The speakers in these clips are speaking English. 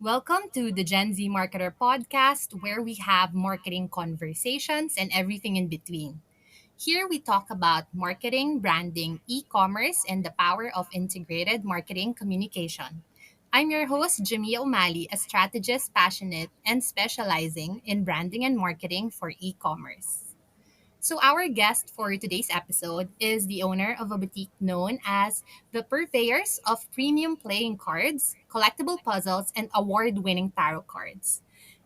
Welcome to the Gen Z Marketer podcast, where we have marketing conversations and everything in between. Here we talk about marketing, branding, e commerce, and the power of integrated marketing communication. I'm your host, Jimmy O'Malley, a strategist passionate and specializing in branding and marketing for e commerce. So, our guest for today's episode is the owner of a boutique known as the purveyors of premium playing cards, collectible puzzles, and award winning tarot cards.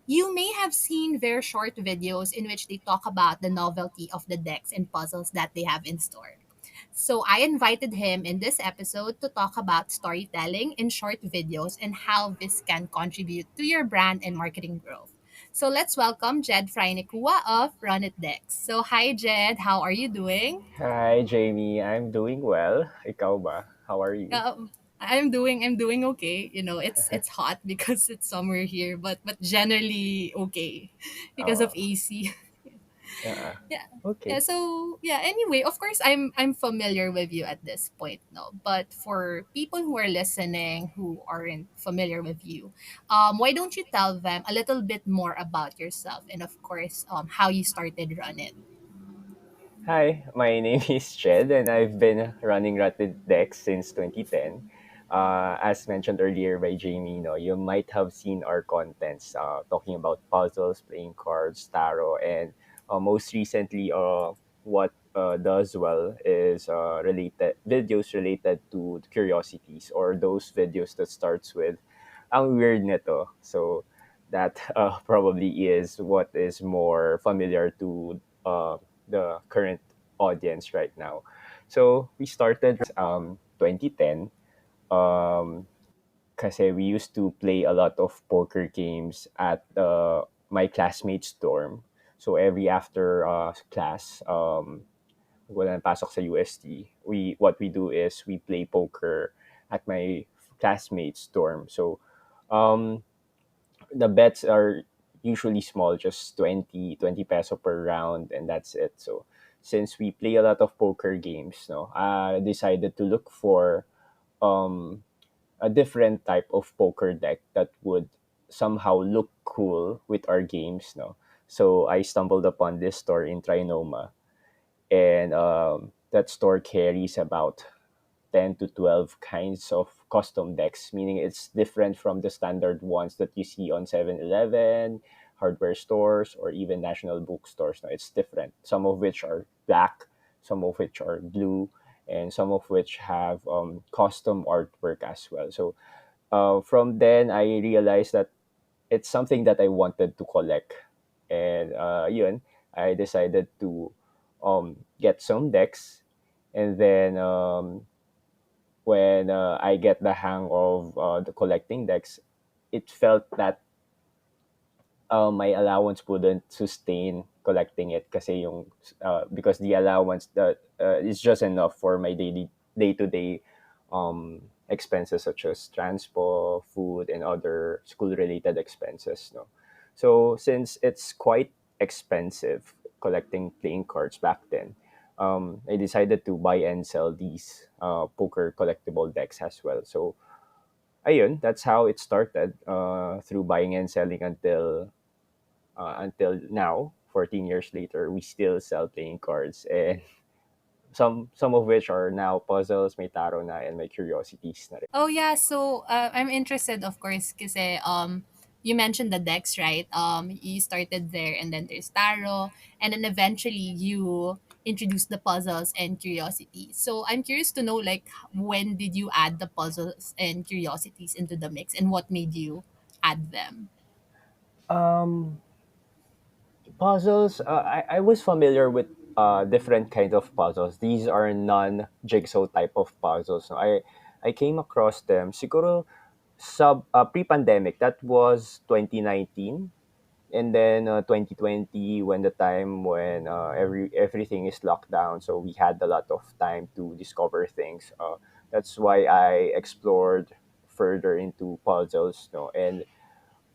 You may have seen their short videos in which they talk about the novelty of the decks and puzzles that they have in store. So I invited him in this episode to talk about storytelling in short videos and how this can contribute to your brand and marketing growth. So let's welcome Jed Frainikua of Runit Decks. So hi Jed, how are you doing? Hi, Jamie. I'm doing well. Ikaw ba? How are you? I'm doing okay. You know, it's hot because it's summer here, but generally okay because of Oh, AC. yeah. Yeah. Yeah, Okay. so yeah, anyway, of course I'm familiar with you at this point, no. But for people who are listening who aren't familiar with you, why don't you tell them a little bit more about yourself and of course how you started Run It? Hi, my name is Jed, and I've been running Runit Decks since 2010. As mentioned earlier by Jamie, you might have seen our contents talking about puzzles, playing cards, tarot, and most recently, what does well is related videos related to curiosities or those videos that starts with ang weird nito. So that probably is what is more familiar to the current audience right now. So we started 2010 um, kasi we used to play a lot of poker games at my classmates' dorm. So every after class, wala nang pasok sa UST, what we do is we play poker at my classmates' dorm. So um, the bets are usually small, just 20 peso per round, and that's it. So since we play a lot of poker games, no, I decided to look for um, a different type of poker deck that would somehow look cool with our games, no. So I stumbled upon this store in Trinoma, and that store carries about 10 to 12 kinds of custom decks, meaning it's different from the standard ones that you see on 7-Eleven, hardware stores, or even national bookstores. No, it's different. Some of which are black, some of which are blue, and some of which have custom artwork as well. So from then, I realized that it's something that I wanted to collect. And yun, I decided to get some decks. And then when I get the hang of the collecting decks, it felt that my allowance wouldn't sustain collecting it kasi yung because the allowance that is just enough for my daily day-to-day expenses such as transpo, food, and other school-related expenses. No, so since it's quite expensive collecting playing cards back then, I decided to buy and sell these poker collectible decks as well. So ayun, that's how it started through buying and selling until now, 14 years later, we still sell playing cards, and some of which are now puzzles, may taro na, and may curiosities na rin. Oh yeah, so I'm interested of course because you mentioned the decks, right? You started there and then there's tarot and then eventually you introduced the puzzles and curiosities. So I'm curious to know like when did you add the puzzles and curiosities into the mix and what made you add them? Um, Puzzles, I was familiar with different kinds of puzzles. These are non-jigsaw type of puzzles. No? I came across them siguro pre-pandemic. That was 2019. And then 2020, when the time when everything is locked down, so we had a lot of time to discover things. That's why I explored further into puzzles, no, and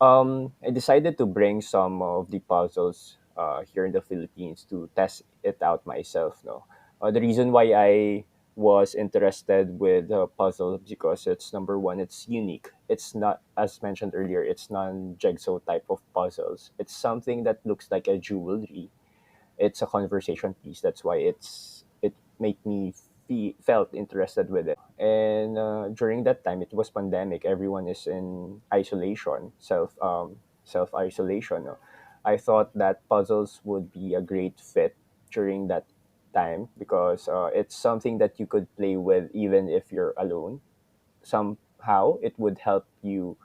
I decided to bring some of the puzzles here in the Philippines to test it out myself. No, the reason why I was interested with puzzle because it's number one, it's unique. It's not, as mentioned earlier, it's non-jigsaw type of puzzles. It's something that looks like a jewelry. It's a conversation piece. That's why it made me felt interested with it. And during that time, it was pandemic. Everyone is in isolation, self isolation. No? I thought that puzzles would be a great fit during that time because it's something that you could play with even if you're alone. Somehow, it would help you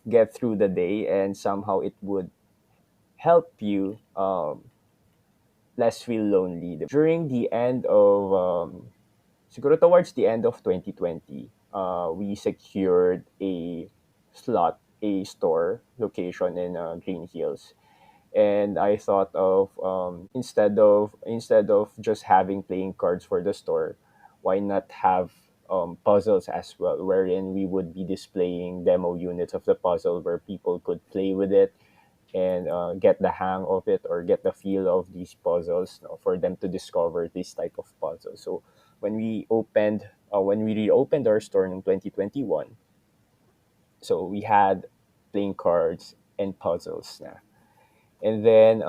get through the day, and somehow it would help you less feel lonely. During the end of, siguro towards the end of 2020, we secured a store location in Green Hills. And I thought of instead of just having playing cards for the store, why not have puzzles as well, wherein we would be displaying demo units of the puzzle where people could play with it and get the hang of it or get the feel of these puzzles, for them to discover this type of puzzle. So when we reopened our store in 2021, so we had playing cards and puzzles na. And then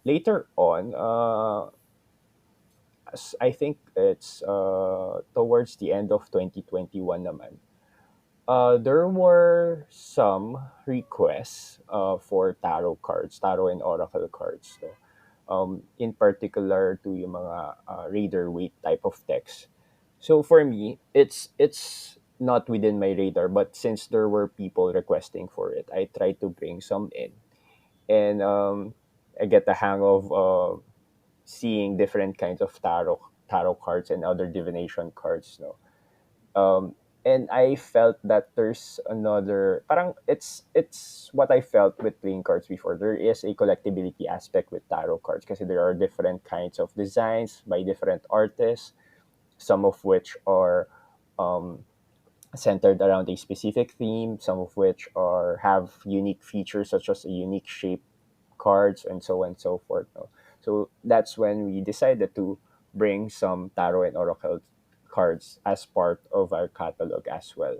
later on, I think it's towards the end of 2021 naman, there were some requests for tarot and oracle cards. So, in particular to yung mga radar weight type of text. So for me, it's not within my radar, but since there were people requesting for it, I tried to bring some in, and I get the hang of seeing different kinds of tarot cards and other divination cards. No, and I felt that there's another parang it's what I felt with playing cards before. There is a collectibility aspect with tarot cards because there are different kinds of designs by different artists, some of which are um, centered around a specific theme, some of which are have unique features such as a unique shape cards and so on and so forth. No? So that's when we decided to bring some tarot and oracle cards as part of our catalog as well.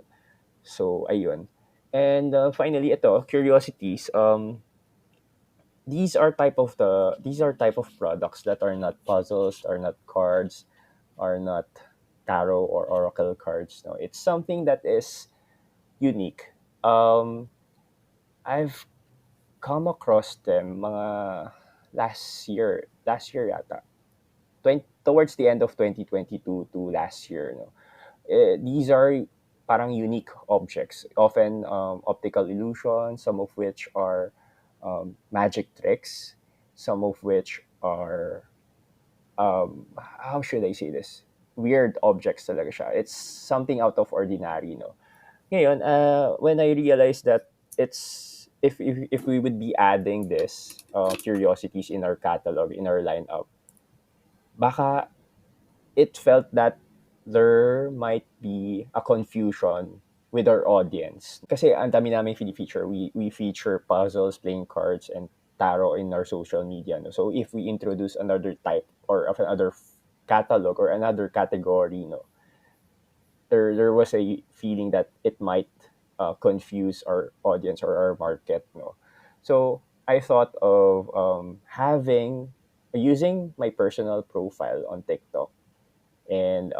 So ayun. And finally, ito curiosities. These are type of products that are not puzzles, are not cards, are not tarot or oracle cards. No, it's something that is unique. I've come across them mga last year yata. Towards the end of 2022 to last year, no. These are parang unique objects, often optical illusions, some of which are magic tricks, some of which are how should I say this? Weird objects talaga siya. It's something out of ordinary, no. Ngayon, when I realized that if we would be adding this curiosities in our catalog, in our lineup, baka it felt that there might be a confusion with our audience. Kasi ang dami namin feature. We feature puzzles, playing cards, and tarot in our social media. No? So if we introduce another type or of another catalog or another category, no, there was a feeling that it might confuse our audience or our market. No, so I thought of having using my personal profile on TikTok and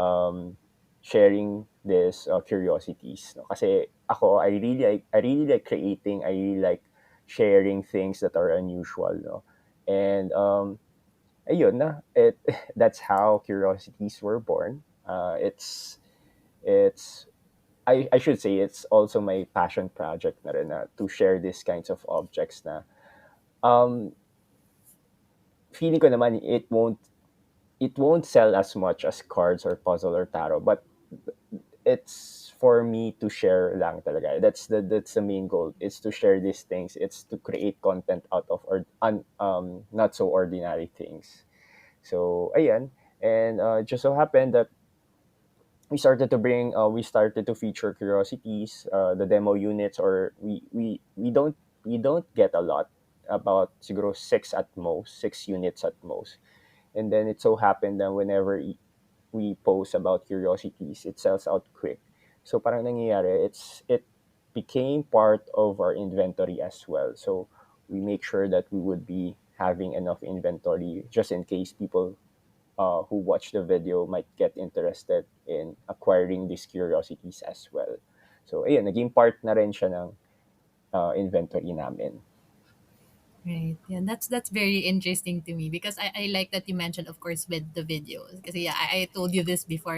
sharing this curiosities. No? Kasi ako, I really like creating. I really like sharing things that are unusual. No, and ayun na. That's how curiosities were born. It's I should say it's also my passion project na rin na to share these kinds of objects na um feeling ko naman it won't sell as much as cards or puzzle or tarot, but it's for me to share lang talaga. That's the main goal. It's to share these things. It's to create content out of not so ordinary things. So ayan, and just so happened that we started to feature curiosities, the demo units, or we don't get a lot, about siguro six at most, 6 units at most. And then it so happened that we post about curiosities, it sells out quick. So parang nangyayari, it became part of our inventory as well. So we make sure that we would be having enough inventory just in case people who watch the video might get interested in acquiring these curiosities as well. So ayun, naging part na rin siya ng inventory namin. Right. Yeah, that's very interesting to me because I like that you mentioned, of course, with the videos. Because yeah, I told you this before,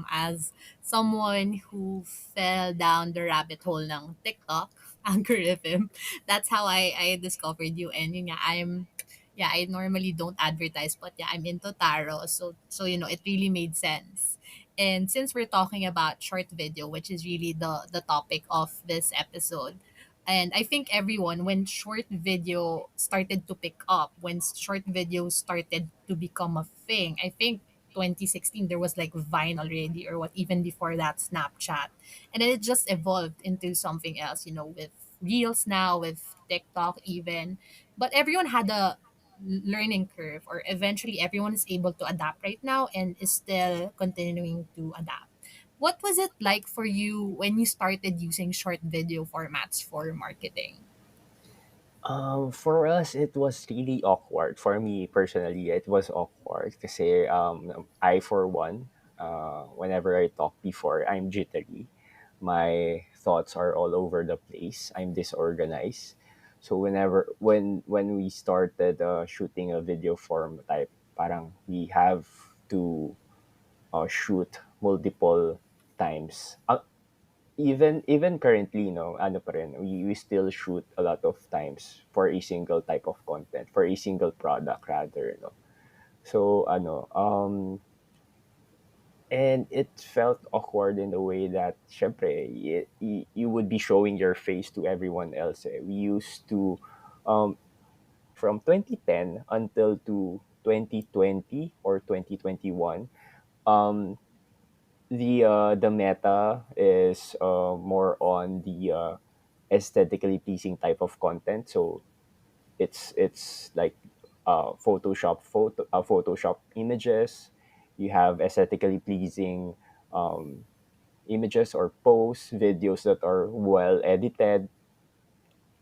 as someone who fell down the rabbit hole ng TikTok algorithm, that's how I discovered you. And yun nga, yeah, I normally don't advertise, but yeah, I'm into tarot, so it really made sense. And since we're talking about short video, which is really the topic of this episode, and I think everyone, when short video started to pick up, when short videos started to become a thing, I think 2016 there was like Vine already, or what, even before that, Snapchat. And then it just evolved into something else, with Reels now, with TikTok even. But everyone had a learning curve, or eventually everyone is able to adapt right now and is still continuing to adapt. What was it like for you when you started using short video formats for marketing? For us, it was really awkward. For me personally, it was awkward kasi I, for one, whenever I talk before, I'm jittery. My thoughts are all over the place. I'm disorganized. So when we started shooting a video form type, parang we have to shoot multiple times. Even currently, no, ano pa rin, we still shoot a lot of times for a single type of content, for a single product rather, no. So and it felt awkward in the way that syempre you would be showing your face to everyone else. We used to um from 2010 until to 2020 or 2021, um the meta is more on the aesthetically pleasing type of content. So it's like Photoshop images. You have aesthetically pleasing um, images or posts, videos that are well edited.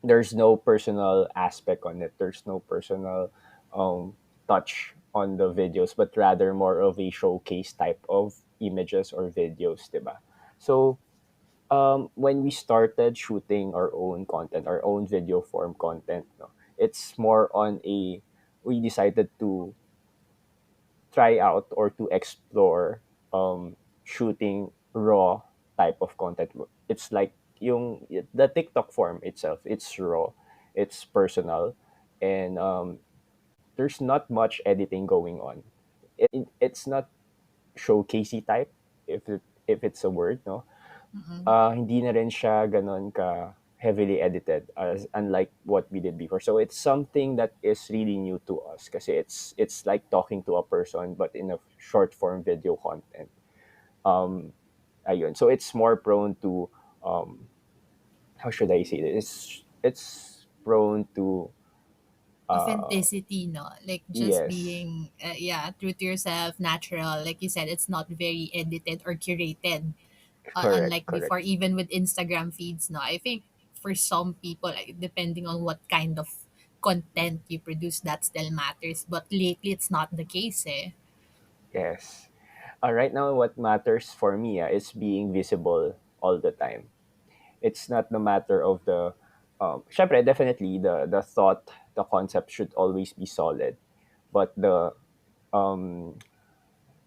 There's no personal aspect on it. There's no personal touch on the videos, but rather more of a showcase type of images or videos, diba? So when we started shooting our own content, our own video form content, no, it's more on a we decided to try out or to explore shooting raw type of content. It's like the TikTok form itself. It's raw, it's personal, and there's not much editing going on. It's not showcasey type, if it's a word, no. Mm-mm. Hindi na rin siya gano'n ka heavily edited as unlike what we did before. So it's something that is really new to us kasi it's like talking to a person but in a short form video content. Um, ayun. So it's more prone to how should I say this? It's prone to uh, Authenticity, no, like just yes, being yeah, true to yourself, natural, like you said, it's not very edited or curated, correct, unlike correct. before, even with Instagram feeds. No, I think for some people, like, depending on what kind of content you produce, that still matters, but lately it's not the case, eh. Yes. Right now, what matters for me is being visible all the time. It's not the matter of the syempre, definitely the thought, the concept should always be solid, but um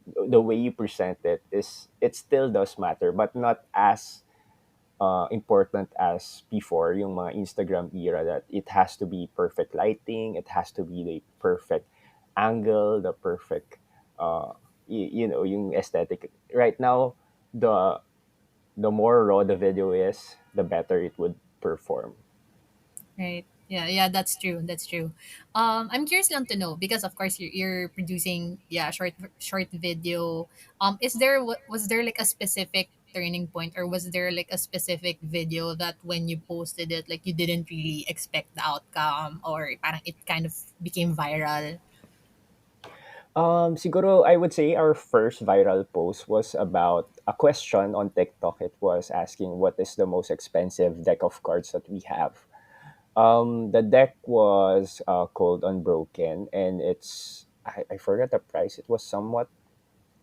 the way you present it is it still does matter, but not as important as before yung mga Instagram era that it has to be perfect lighting, it has to be the perfect angle, the perfect yung aesthetic. Right now, the the more raw the video is, the better it would perform. Right. Yeah, yeah, that's true. That's true. I'm curious lang to know because of course you're producing, yeah, short video. Was there like a specific turning point, or was there like a specific video that when you posted it, like, you didn't really expect the outcome, or parang it kind of became viral? Siguro I would say our first viral post was about a question on TikTok. It was asking what is the most expensive deck of cards that we have. The deck was called Unbroken, and I forgot the price. It was somewhat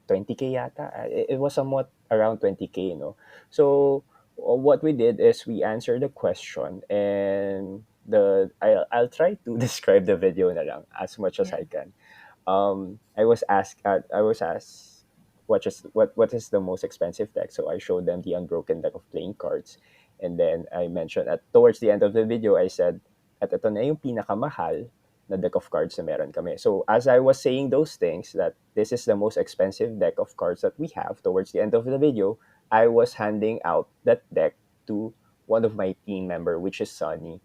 20K yata. It was somewhat around 20K, you know. So what we did is we answered the question, and I'll try to describe the video na lang as much as Yeah. I can. I was asked what is the most expensive deck. So I showed them the Unbroken deck of playing cards, and then I mentioned at towards the end of the video I said at ito na yung pinakamahal na deck of cards na meron kami. So as I was saying those things that this is the most expensive deck of cards that we have, towards the end of the video I was handing out that deck to one of my team member, which is Sunny.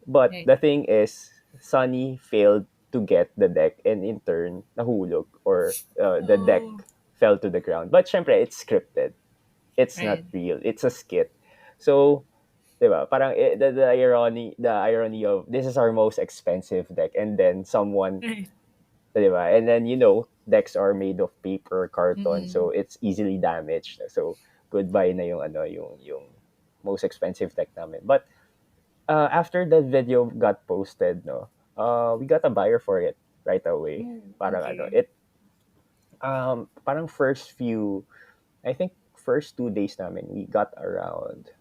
But Right. the thing is, Sunny failed to get the deck, and in turn, nahulog, or the deck Oh, fell to the ground. But syempre, it's scripted. It's not right. real. It's a skit. So, diba, parang the irony of this is our most expensive deck, and then someone, Right. diba, and then decks are made of paper, carton, so Mm-mm. it's easily damaged. So, goodbye na yung yung most expensive deck namin. But after the video got posted, no, we got a buyer for it right away. Oh, Parang okay. parang I think first 2 days namin, we got around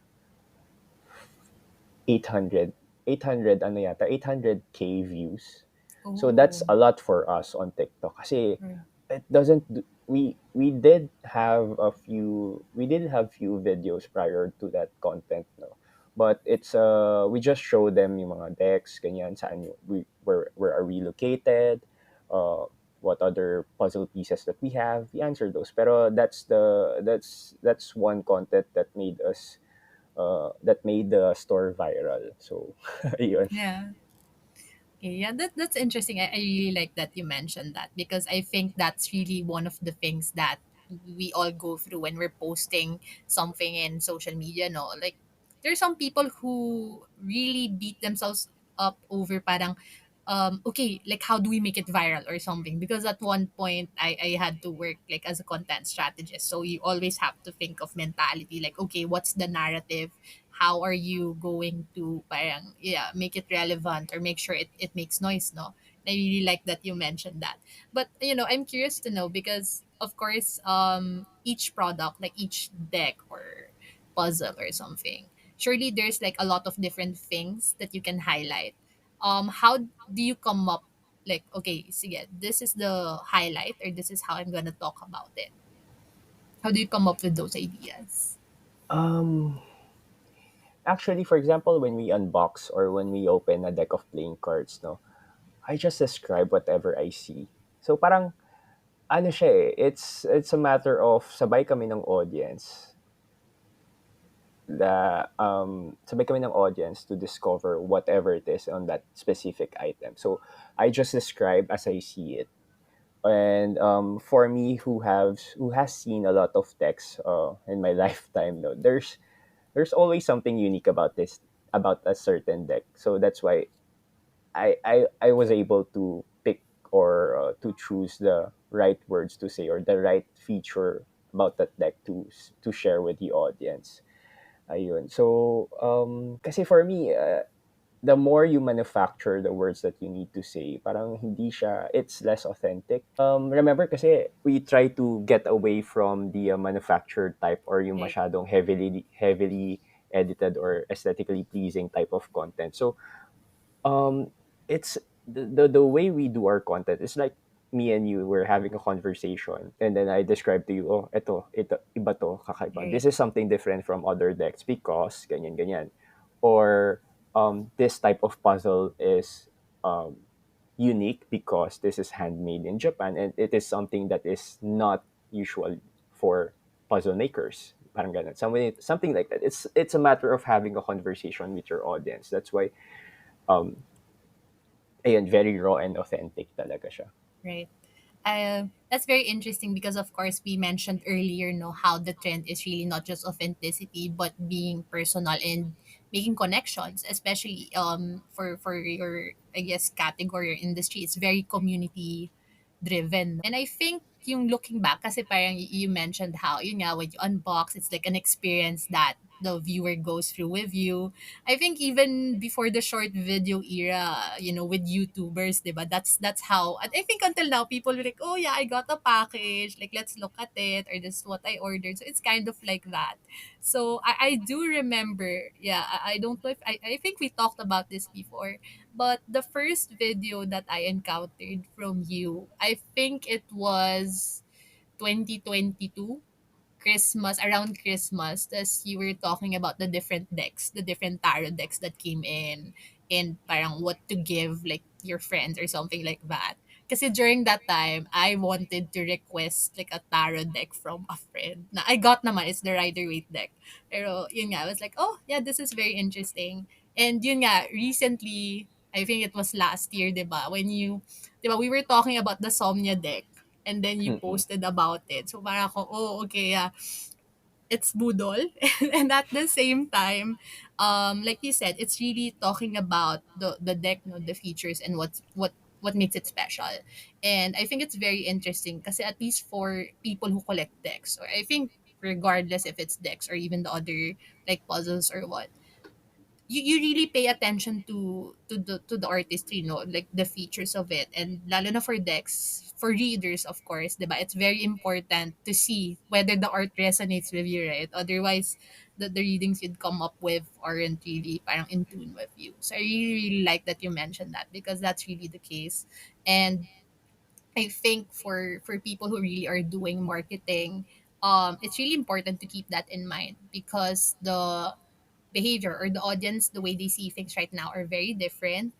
800, 800 ano yata, 800K views. So that's Oh, a lot for us on TikTok kasi right. it doesn't do, we did have few videos prior to that content, no, but it's we just show them yung mga decks ganyan, where are we located, uh what other puzzle pieces that we have, we answer those. Pero that's one content that made the store viral. So yun. Yeah. Okay, yeah, that's interesting. I really like that you mentioned that because I think that's really one of the things that we all go through when we're posting something in social media. No, like there's some people who really beat themselves up over parang okay, like how do we make it viral or something? Because at one point I had to work like as a content strategist. So you always have to think of mentality like okay, what's the narrative? How are you going to parang yeah, make it relevant or make sure it makes noise, no? I really like that you mentioned that. But I'm curious to know because of course each product, like each deck or puzzle or something, surely there's like a lot of different things that you can highlight. How do you come up like okay, sige, this is the highlight or this is how I'm gonna talk about it? How do you come up with those ideas? um Actually, for example, when we unbox or when we open a deck of playing cards, no, I just describe whatever I see. So parang ano siya eh, it's a matter of sabay kami ng audience to discover whatever it is on that specific item. So I just describe as I see it. And for me, who has seen a lot of decks in my lifetime, no, there's always something unique about a certain deck. So that's why I was able to pick or to choose the right words to say or the right feature about that deck to share with the audience. Ayun. So, kasi for me, the more you manufacture the words that you need to say, parang hindi siya, it's less authentic. Remember kasi we try to get away from the manufactured type or yung Right. masyadong heavily edited or aesthetically pleasing type of content. So, um it's the way we do our content is like me and you were having a conversation, and then I describe to you, oh, ito iba to, kakaiba, Right. this is something different from other decks because ganyan ganyan, or this type of puzzle is um unique because this is handmade in Japan, and it is something that is not usual for puzzle makers, parang ganun, something like that. It's a matter of having a conversation with your audience. That's why um ayun, very raw and authentic talaga siya. Right. That's very interesting because, of course, we mentioned earlier, no, how the trend is really not just authenticity but being personal and making connections, especially for your I guess category or industry. It's very community driven, no? And I think yung looking back, kasi parang you mentioned how, yun nga, when you unbox, it's like an experience that the viewer goes through with you. I think even before the short video era, with YouTubers, diba? That's how, and I think until now, people were like, oh yeah, I got a package. Like, let's look at it, or this is what I ordered. So it's kind of like that. So I do remember, yeah, I don't know if, I think we talked about this before, but the first video that I encountered from you, I think it was 2022 Christmas, around Christmas, as you were talking about the different tarot decks that came in, and parang what to give like your friends or something like that. Kasi during that time, I wanted to request like a tarot deck from a friend. Na I got naman, it's the Rider-Waite deck. Pero yun nga, I was like, oh yeah, this is very interesting. And yun nga, recently, I think it was last year, di ba? Di ba, we were talking about the Somnia deck, and then you Mm-mm. posted about it. So parang ako, oh, okay, yeah, it's Budol. And at the same time, like you said, it's really talking about the deck, no, the features and what makes it special. And I think it's very interesting because at least for people who collect decks, or I think regardless if it's decks or even the other like puzzles or what, you really pay attention to the artistry, like the features of it, and lalo na for decks, for readers, of course, diba? It's very important to see whether the art resonates with you, right? Otherwise, the readings you'd come up with aren't really parang in tune with you. So I really, really like that you mentioned that, because that's really the case. And I think for people who really are doing marketing, it's really important to keep that in mind, because the behavior or the audience, the way they see things right now are very different.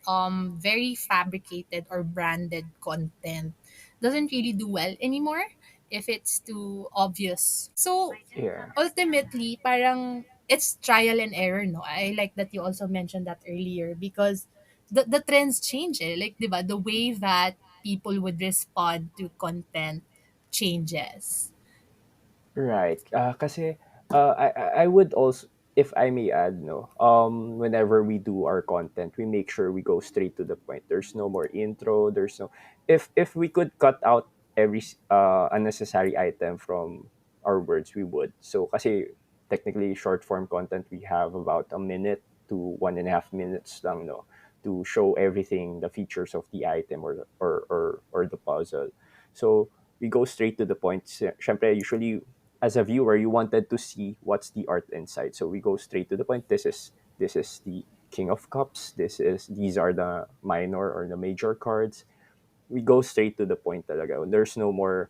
Very fabricated or branded content doesn't really do well anymore if it's too obvious. So Yeah. ultimately, parang it's trial and error, no? I like that you also mentioned that earlier, because the trends change, eh. Like, diba, the way that people would respond to content changes. Right. Kasi I would also, if I may add, no, whenever we do our content, we make sure we go straight to the point. There's no more intro. There's no, if we could cut out every unnecessary item from our words, we would. So kasi technically short form content, we have about a minute to 1.5 minutes lang, no, to show everything, the features of the item, or the puzzle. So we go straight to the point. Syempre, usually as a viewer, you wanted to see what's the art inside. So we go straight to the point. This is the King of Cups. These are the minor or the major cards. We go straight to the point talaga. There's no more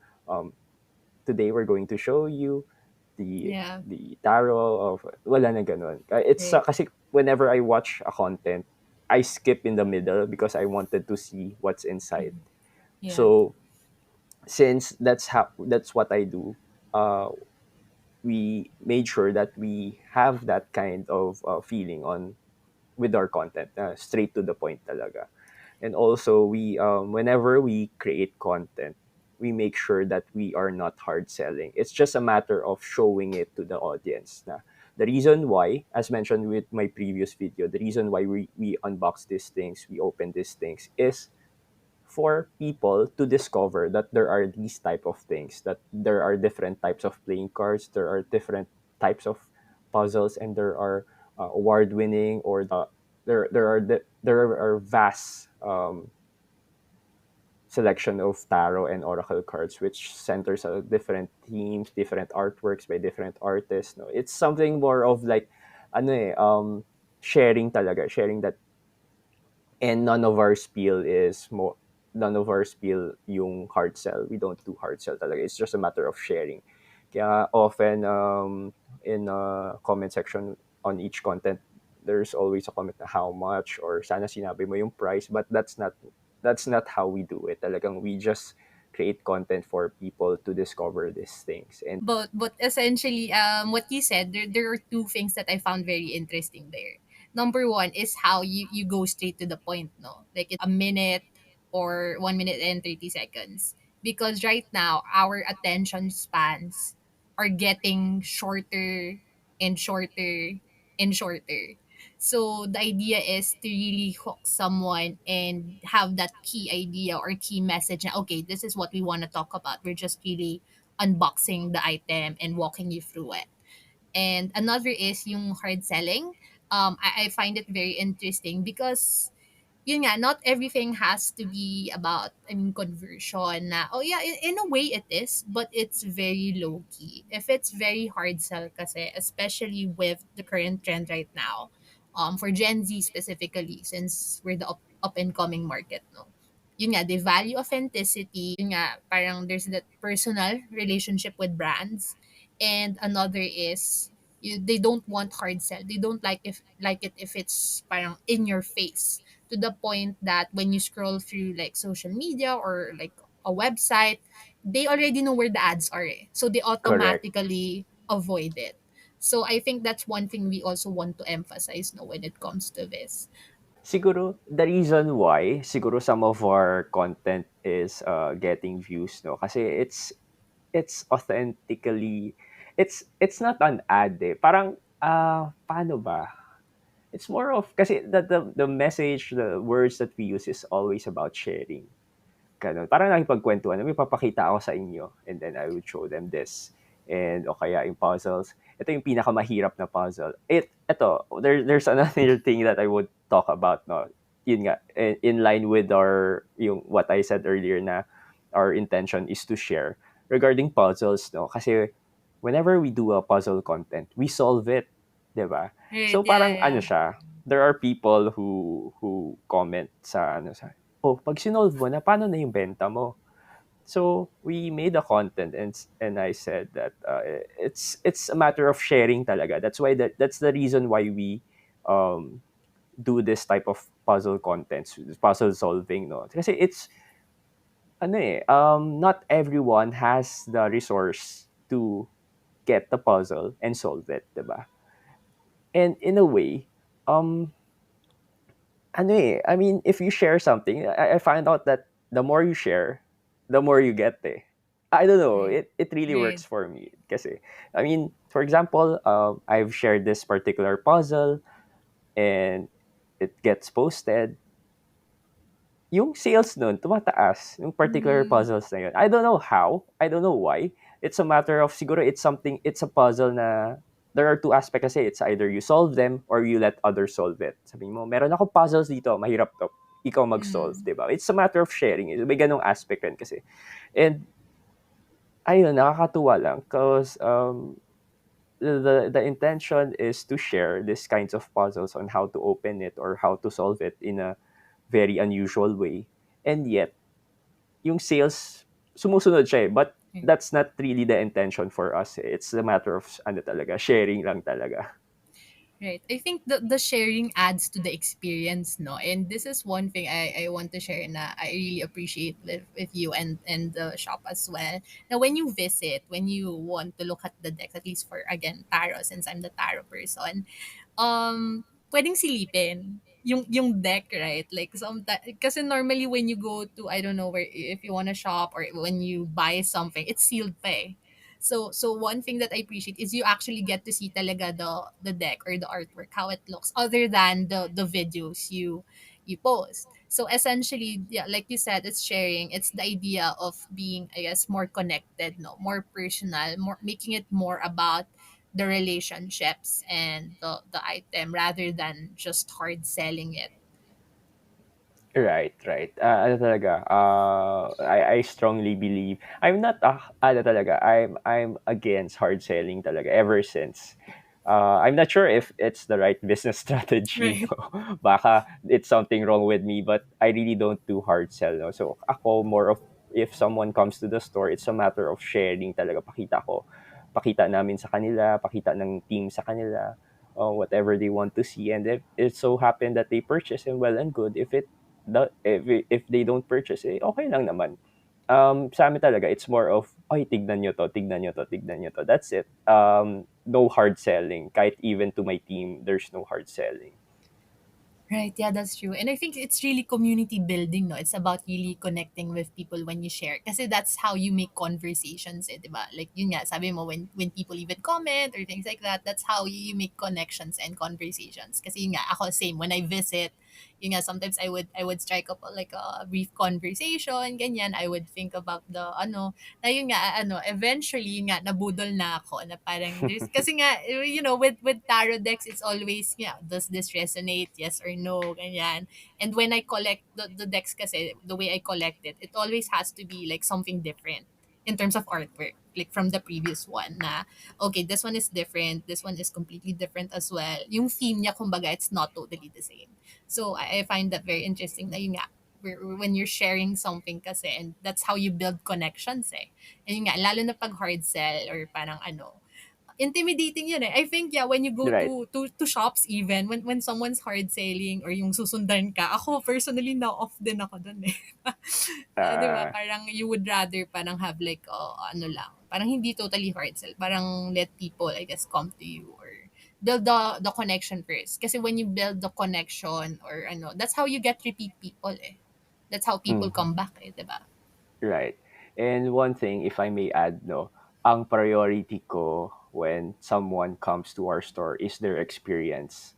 today we're going to show you the Yeah, the tarot of wala na ganun. It's right. kasi whenever I watch a content, I skip in the middle because I wanted to see what's inside. Yeah. So since that's what I do, uh, we made sure that we have that kind of feeling on with our content, straight to the point talaga. And also we whenever we create content, we make sure that we are not hard selling. It's just a matter of showing it to the audience na the reason why, as mentioned with my previous video, the reason why we unbox these things, we open these things, is for people to discover that there are these type of things, that there are different types of playing cards, there are different types of puzzles, and there are award winning, or there are vast selection of tarot and oracle cards which centers on different themes, different artworks by different artists. No, it's something more of like ano sharing talaga, sharing that. And none of our spiel yung hard sell. We don't do hard sell talaga. It's just a matter of sharing. Kaya often in comment section on each content, there's always a comment na how much, or sana sinabi mo yung price, but that's not how we do it. Talagang we just create content for people to discover these things. And But essentially, what you said, there are two things that I found very interesting there. Number one is how you go straight to the point, no? Like it's a minute or 1 minute and 30 seconds. Because right now, our attention spans are getting shorter and shorter and shorter. So the idea is to really hook someone and have that key idea or key message na, okay, this is what we want to talk about. We're just really unboxing the item and walking you through it. And another is yung hard selling. I find it very interesting because yun nga, not everything has to be about, I mean, conversion na, oh yeah, in a way it is, but it's very low key. If it's very hard sell kasi, especially with the current trend right now, for Gen Z specifically, since we're the up and coming market, no? Yun nga, they value authenticity. Yun nga, parang there's that personal relationship with brands. And another is, they don't want hard sell. They don't like it if it's parang in your face, to the point that when you scroll through like social media or like a website, they already know where the ads are. Eh. So they Correct. automatically avoid it. So I think that's one thing we also want to emphasize no when it comes to this. Siguro the reason why siguro some of our content is getting views, no, kasi it's authentically, it's not an ad, eh. Parang paano ba? It's more of kasi the message, the words that we use is always about sharing. Gano'n. Parang nakikipagkuwentuhan, may papakita ako sa inyo and then I would show them this. And o kaya yung puzzles. Ito yung pinakamahirap na puzzle. There's another thing that I would talk about, no. Yun nga, in line with our, yung what I said earlier na our intention is to share regarding puzzles, no. Kasi whenever we do a puzzle content, we solve it, 'di ba? Right, So yeah, parang ano yeah. siya, there are people who comment sa ano sa, "Oh, 'pag sinolve mo na, paano na yung benta mo?" So we made a content and I said that it's a matter of sharing talaga. That's the reason why we um, do this type of puzzle contents, puzzle solving, no. Kasi it's ano eh, not everyone has the resource to get the puzzle and solve it, 'di ba? And in a way, um, ano eh, I mean, if you share something, I find out that the more you share, the more you get, eh. I don't know, Right, it really right. works for me kasi, I mean, for example, I've shared this particular puzzle and it gets posted, yung sales nun tumataas, yung particular Mm-hmm. puzzles na yun. I don't know how, I don't know why. It's a matter of siguro it's a puzzle na there are two aspects kasi. It's either you solve them or you let others solve it. Sabi mo, meron ako puzzles dito, mahirap to. Ikaw mag-solve, Mm-hmm. di ba? It's a matter of sharing. May ganong aspect rin kasi. And ayun, nakakatuwa lang because the intention is to share these kinds of puzzles on how to open it or how to solve it in a very unusual way. And yet, yung sales, sumusunod siya eh. But that's not really the intention for us eh. It's a matter of ano talaga, sharing lang talaga. Right. I think the sharing adds to the experience, no? And this is one thing I want to share na I really appreciate with you and the shop as well. Now, when you visit, when you want to look at the decks, at least for, again, tarot, since I'm the tarot person, pwedeng silipin yung deck, right? Like, kasi normally when you go to, I don't know, where if you want to shop or when you buy something, it's sealed pa eh. So one thing that I appreciate is you actually get to see talaga the deck or the artwork, how it looks, other than the videos you post. So essentially, yeah, like you said, it's sharing. It's the idea of being, I guess, more connected, no, more personal, more making it more about the relationships and the item rather than just hard selling it. Right, right. Ano talaga, I strongly believe, I'm not, ano talaga, I'm against hard selling talaga ever since. I'm not sure if it's the right business strategy, Right. no? Baka it's something wrong with me, but I really don't do hard sell, no? So ako more of, if someone comes to the store, it's a matter of sharing talaga. Pakita namin sa kanila, pakita ng team sa kanila, whatever they want to see. And if it so happened that they purchase, and well and good. If they don't purchase, eh, okay lang naman. Sa amin talaga, it's more of, ay, tignan nyo to, tignan nyo to, tignan nyo to. That's it. No hard selling. Kahit even to my team, there's no hard selling. Right, yeah, that's true. And I think it's really community building, no? It's about really connecting with people when you share. Kasi that's how you make conversations, eh, di ba? Like, yun nga, sabi mo, when people even comment or things like that, that's how you make connections and conversations. Kasi yun nga, ako, same. When I visit, yun nga, sometimes I would strike up like a brief conversation, ganyan. I would think about the, na yun nga, eventually, yun nga, nabudol na ako na parang, kasi nga, with tarot decks, it's always, does this resonate? Yes or no? Ganyan. And when I collect the decks kasi, the way I collect it, it always has to be like something different in terms of artwork. Like from the previous one na, okay, this one is different, this one is completely different as well. Yung theme niya, kumbaga, it's not totally the same. So I find that very interesting na yun nga, when you're sharing something kasi, and that's how you build connections eh. And yun nga, lalo na pag hard sell or parang intimidating yun eh. I think yeah, when you go Right. to shops even, when someone's hard selling or yung susundan ka, ako personally na off din ako dun eh. 'Di ba? Uh, Parang you would rather parang have like lang, parang hindi totally hard sell. Parang let people I guess come to you or build the connection first. Kasi when you build the connection or that's how you get repeat people eh. That's how people mhm. come back eh, 'di ba? Right. And one thing, if I may add, no, ang priority ko when someone comes to our store is their experience.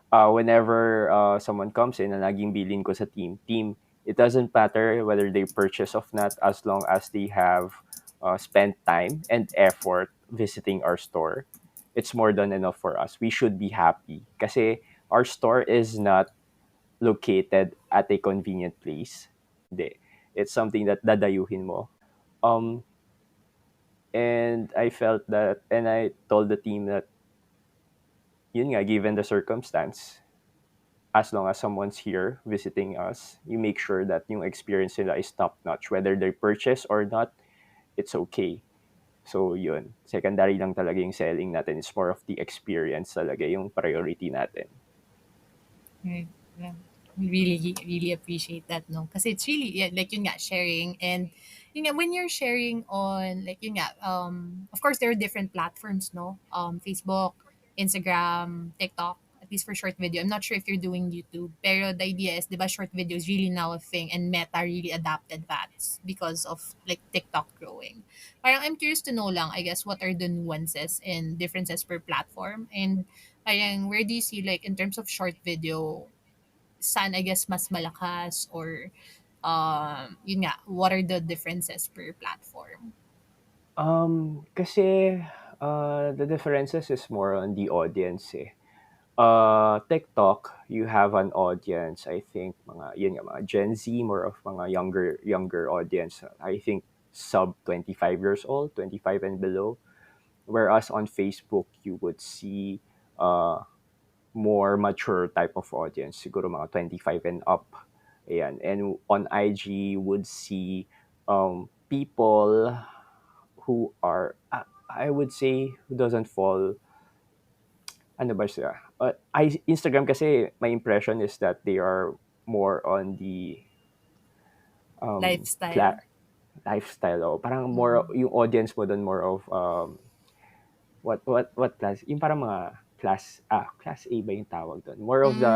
Whenever someone comes in, ang naging bilin ko sa team, it doesn't matter whether they purchase or not as long as they have spent time and effort visiting our store. It's more than enough for us. We should be happy. Kasi our store is not located at a convenient place. Hindi. It's something that dadayuhin mo. Um, and I felt that, and I told the team that, yun nga, given the circumstance, as long as someone's here visiting us, you make sure that yung experience nila is top notch. Whether they purchase or not, it's okay. So yun, secondary lang talaga yung selling natin. It's more of the experience talaga yung priority natin. Right. Yeah. We really, really appreciate that, no? Because it's really, yeah, like yun nga, sharing. And yun nga, when you're sharing on, like yun nga, of course, there are different platforms, no? Facebook, Instagram, TikTok, at least for short video. I'm not sure if you're doing YouTube. Pero the idea is, di ba, short video is really now a thing and Meta really adapted that because of, like, TikTok growing. Parang I'm curious to know lang, I guess, what are the nuances and differences per platform? And parang where do you see like in terms of short video, saan I guess mas malakas or yun nga, what are the differences per platform? Kasi the differences is more on the audience eh. TikTok, you have an audience, I think, yun nga, mga Gen Z, more of mga younger audience. I think sub 25 years old, 25 and below. Whereas on Facebook, you would see uh, more mature type of audience, siguro mga 25 and up. Ayan. And on IG, you would see people who are, I would say, who doesn't fall, ano ba siya? Instagram kasi, my impression is that they are more on the Lifestyle. lifestyle. O. Parang more, Mm. yung audience mo doon more of, what class? Yung parang mga class A ba yung tawag doon? More of Mm. the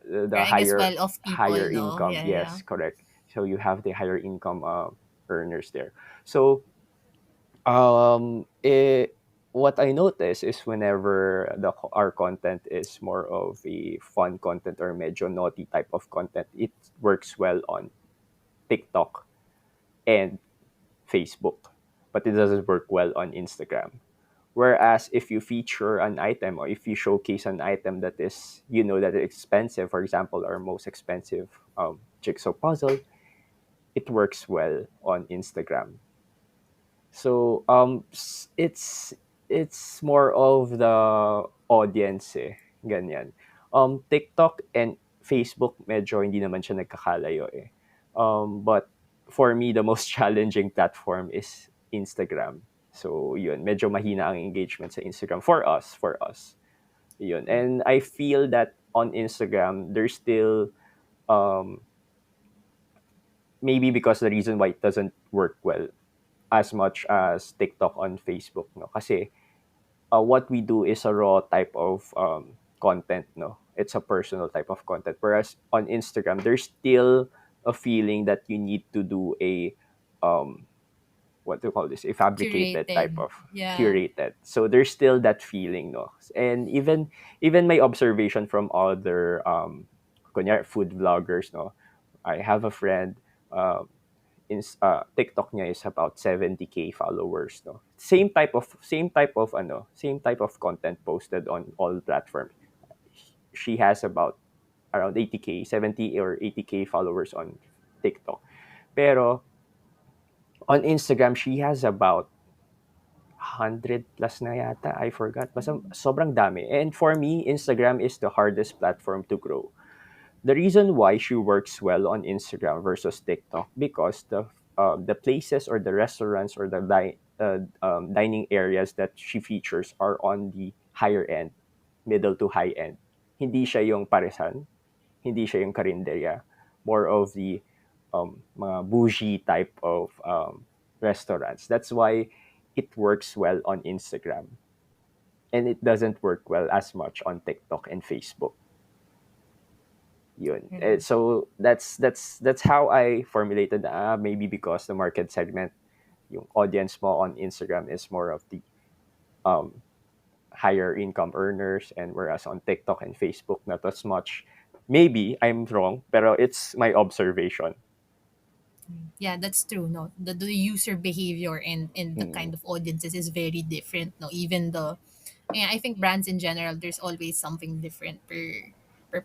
Or I guess higher well-off people, higher no? income. Yeah, yeah. Yes, correct. So you have the higher income earners there. So what I notice is whenever our content is more of a fun content or medyo naughty type of content, it works well on TikTok and Facebook, but it doesn't work well on Instagram. Whereas if you feature an item or if you showcase an item that is, that is expensive, for example, our most expensive jigsaw puzzle, it works well on Instagram. So it's more of the audience eh, ganyan. TikTok and Facebook medyo hindi naman siya nagkakalayo eh. But for me the most challenging platform is Instagram. So yun, medyo mahina ang engagement sa Instagram for us. Yun. And I feel that on Instagram there's still um maybe because the reason why it doesn't work well as much as TikTok on Facebook, no? Kasi what we do is a raw type of content, no? it's a personal type of content. Whereas on Instagram, there's still a feeling that you need to do a um what do you call this, a fabricated type Curated. of Yeah. curated. So there's still that feeling, no. And even my observation from other kunyari, food vloggers, no. I have a friend, um in TikTok niya is about 70K followers, no. Same type of content posted on all platforms. She has about around 80K, 70 or 80K followers on TikTok. Pero on Instagram, she has about 100 plus na yata. I forgot. Basta sobrang dami. And for me, Instagram is the hardest platform to grow. The reason why she works well on Instagram versus TikTok, because the places or the restaurants or the dining areas that she features are on the higher end, middle to high end. Hindi siya yung paresan, hindi siya yung karinderya. More of the mga bougie type of restaurants. That's why it works well on Instagram, and it doesn't work well as much on TikTok and Facebook. Yun. Right. So that's how I formulated, maybe because the market segment, yung audience mo on Instagram is more of the um, higher income earners, and whereas on TikTok and Facebook not as much. Maybe I'm wrong, pero it's my observation. Yeah, that's true. No, the user behavior and the Mm, kind of audiences is very different. No, even the, yeah, I think brands in general, there's always something different per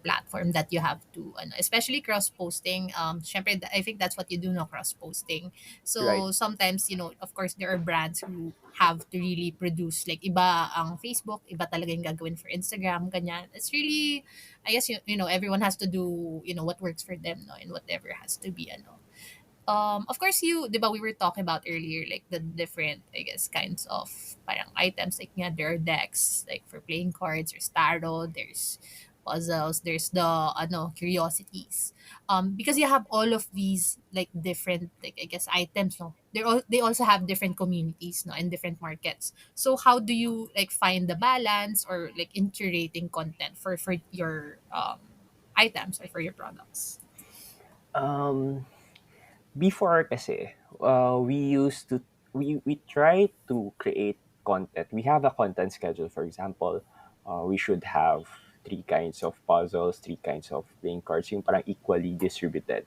platform that you have to, ano, especially cross posting. Syempre, I think that's what you do, no, cross posting. right. So sometimes, of course, there are brands who have to really produce, like iba ang Facebook, iba talaga yung gagawin for Instagram, ganyan. It's really, I guess, everyone has to do, what works for them, no, and whatever has to be, ano, of course, di ba, we were talking about earlier, like the different, I guess, kinds of parang items. Like, yeah, there are decks, like for playing cards, there's tarot, there's puzzles, there's the, curiosities. Because you have all of these, like, different, like, I guess, items, no? They also have different communities, no, and different markets. So how do you, like, find the balance, or, like, in curating content for your items or for your products? Um, Before kasi, we used to we try to create content. We have a content schedule. For example, we should have three kinds of puzzles, three kinds of playing cards, yung parang equally distributed.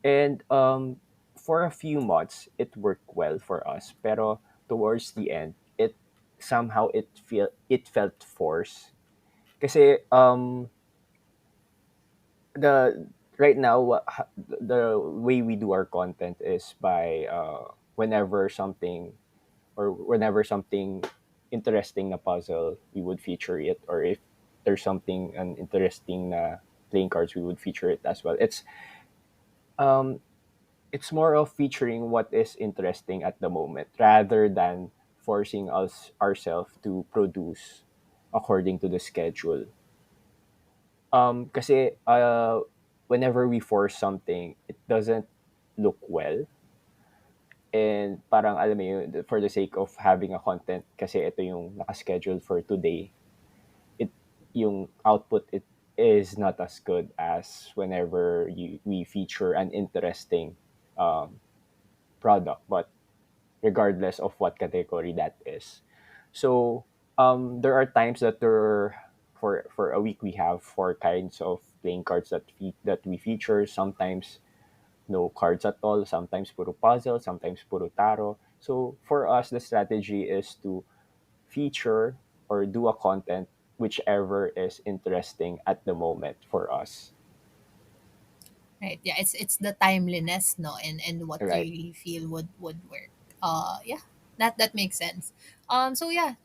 And for a few months, it worked well for us. Pero towards the end, it felt forced. Kasi the right now, the way we do our content is by whenever something whenever something interesting na puzzle, we would feature it, or if there's something an interesting na playing cards, we would feature it as well. Um it's more of featuring what is interesting at the moment rather than forcing us ourselves to produce according to the schedule. Kasi whenever we force something, it doesn't look well. And parang alam mo yun, for the sake of having a content, kasi ito yung nakaschedule for today, it yung output it is not as good as whenever we feature an interesting um, product, but regardless of what category that is. So there are times that for a week we have four kinds of playing cards that we feature. Sometimes no cards at all. Sometimes puro puzzle. Sometimes puro taro. So for us, the strategy is to feature or do a content whichever is interesting at the moment for us. Right. Yeah, it's the timeliness, no, and what you Right. really feel would work. Yeah. That makes sense. So yeah,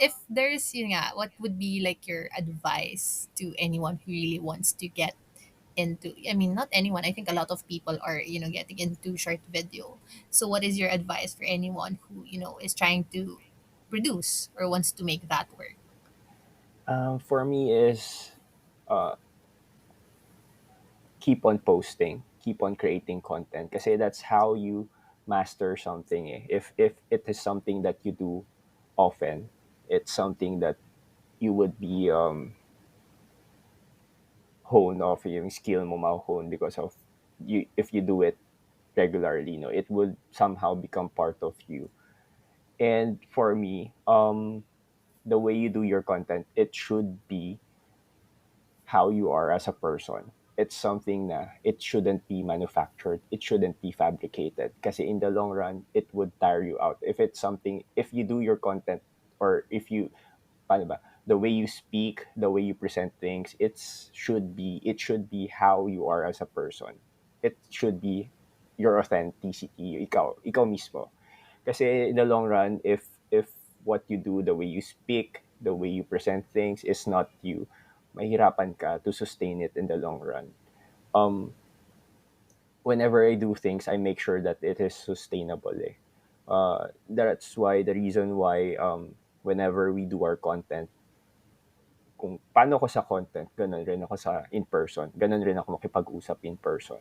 if there's, what would be like your advice to anyone who really wants to get into, I mean, not anyone, I think a lot of people are, getting into short video. So what is your advice for anyone who, is trying to produce or wants to make that work? For me is uh, keep on posting, keep on creating content, kasi that's how you master something. Eh. If it is something that you do often, it's something that you would be hone off yung skill mo ma-hone because of you. If you do it regularly, it would somehow become part of you. And for me, the way you do your content, it should be how you are as a person. It's something na it shouldn't be manufactured. It shouldn't be fabricated. Kasi in the long run, it would tire you out. If it's something, if you do your content, or if you, paano ba, the way you speak, the way you present things, it should be how you are as a person. It should be your authenticity, ikaw mismo. Kasi in the long run, if what you do, the way you speak, the way you present things is not you, mahirapan ka to sustain it in the long run. Um, Whenever I do things, I make sure that it is sustainable. Eh. That's why the reason why whenever we do our content, kung paano ko sa content, ganun rin ako sa in person. Ganun rin ako makipag-usap in person.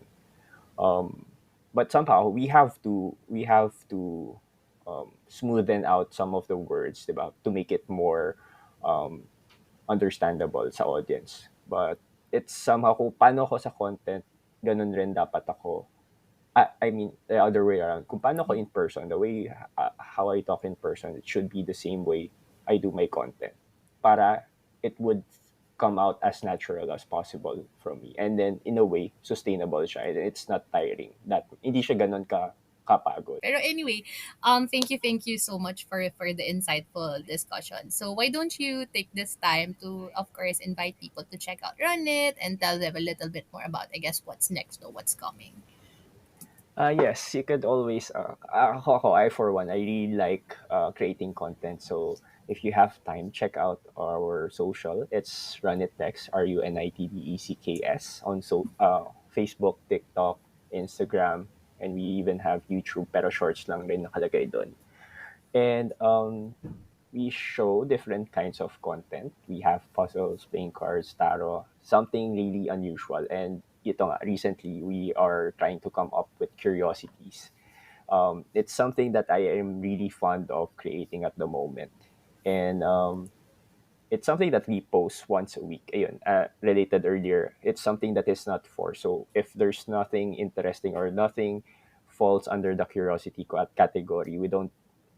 Um, but somehow we have to smoothen out some of the words, diba? To make it more um, understandable sa audience. But it's somehow kung paano ako sa content, ganun rin dapat ako. I mean, the other way around. Kung paano ko in person, the way how I talk in person, it should be the same way I do my content. Para it would come out as natural as possible from me. And then, in a way, sustainable siya. And it's not tiring. Hindi siya ganun kapagod. Pero anyway, thank you so much for the insightful discussion. So why don't you take this time to, of course, invite people to check out Run It and tell them a little bit more about, I guess, what's next or what's coming. Yes, you could always. I for one, I really like creating content. So if you have time, check out our social. It's Runit Decks, RUNITDECKS, on Facebook, TikTok, Instagram, and we even have YouTube. Pero shorts lang rin nakalagay doon. And we show different kinds of content. We have puzzles, playing cards, tarot, something really unusual. And ito nga, recently, we are trying to come up with curiosities. It's something that I am really fond of creating at the moment. And it's something that we post once a week. Ayun, related earlier, it's something that is not for. So if there's nothing interesting or nothing falls under the curiosity category, we don't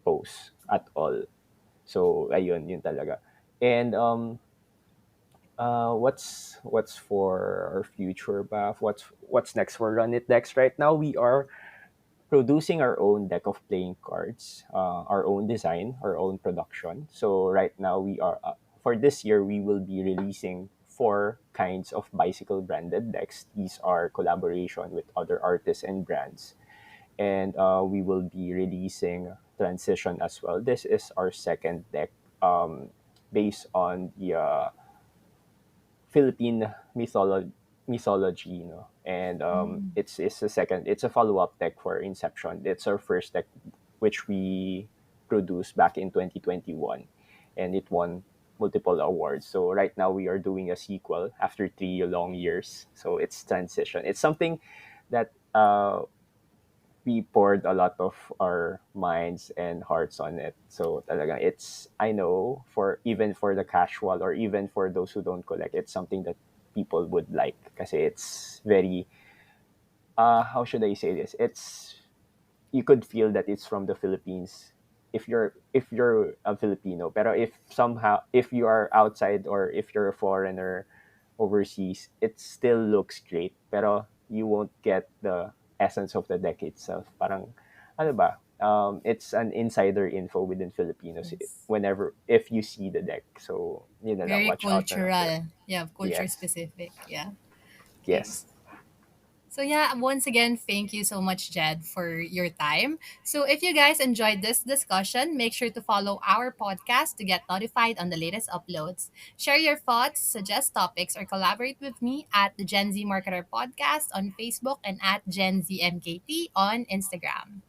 post at all. So ayun, yun talaga. And what's for our future, Baf? What's next for Run It Decks? Right now, we are producing our own deck of playing cards, our own design, our own production. So right now, we are for this year we will be releasing four kinds of bicycle branded decks. These are collaboration with other artists and brands, and we will be releasing transition as well. This is our second deck, based on the Philippine mythology, and Mm. it's a follow-up deck for Inception. It's our first deck, which we produced back in 2021, and it won multiple awards. So right now we are doing a sequel after 3 long years. So it's transition. It's something that we poured a lot of our minds and hearts on it. So talagang it's, I know, for even for the casual or even for those who don't collect, it's something that people would like kasi it's very how should I say this? It's, you could feel that it's from the Philippines if you're a Filipino. Pero if you are outside or if you're a foreigner overseas, it still looks great. Pero you won't get the essence of the deck itself. Parang ano ba? It's an insider info within Filipinos Yes. whenever if you see the deck. So, yun na lang, Very watch out na lang for it. cultural. Yeah, culture Yes. specific. Yeah. Okay. Yes. So yeah, once again, thank you so much, Jed, for your time. So if you guys enjoyed this discussion, make sure to follow our podcast to get notified on the latest uploads. Share your thoughts, suggest topics, or collaborate with me at the Gen Z Marketer Podcast on Facebook and at Gen Z MKT on Instagram.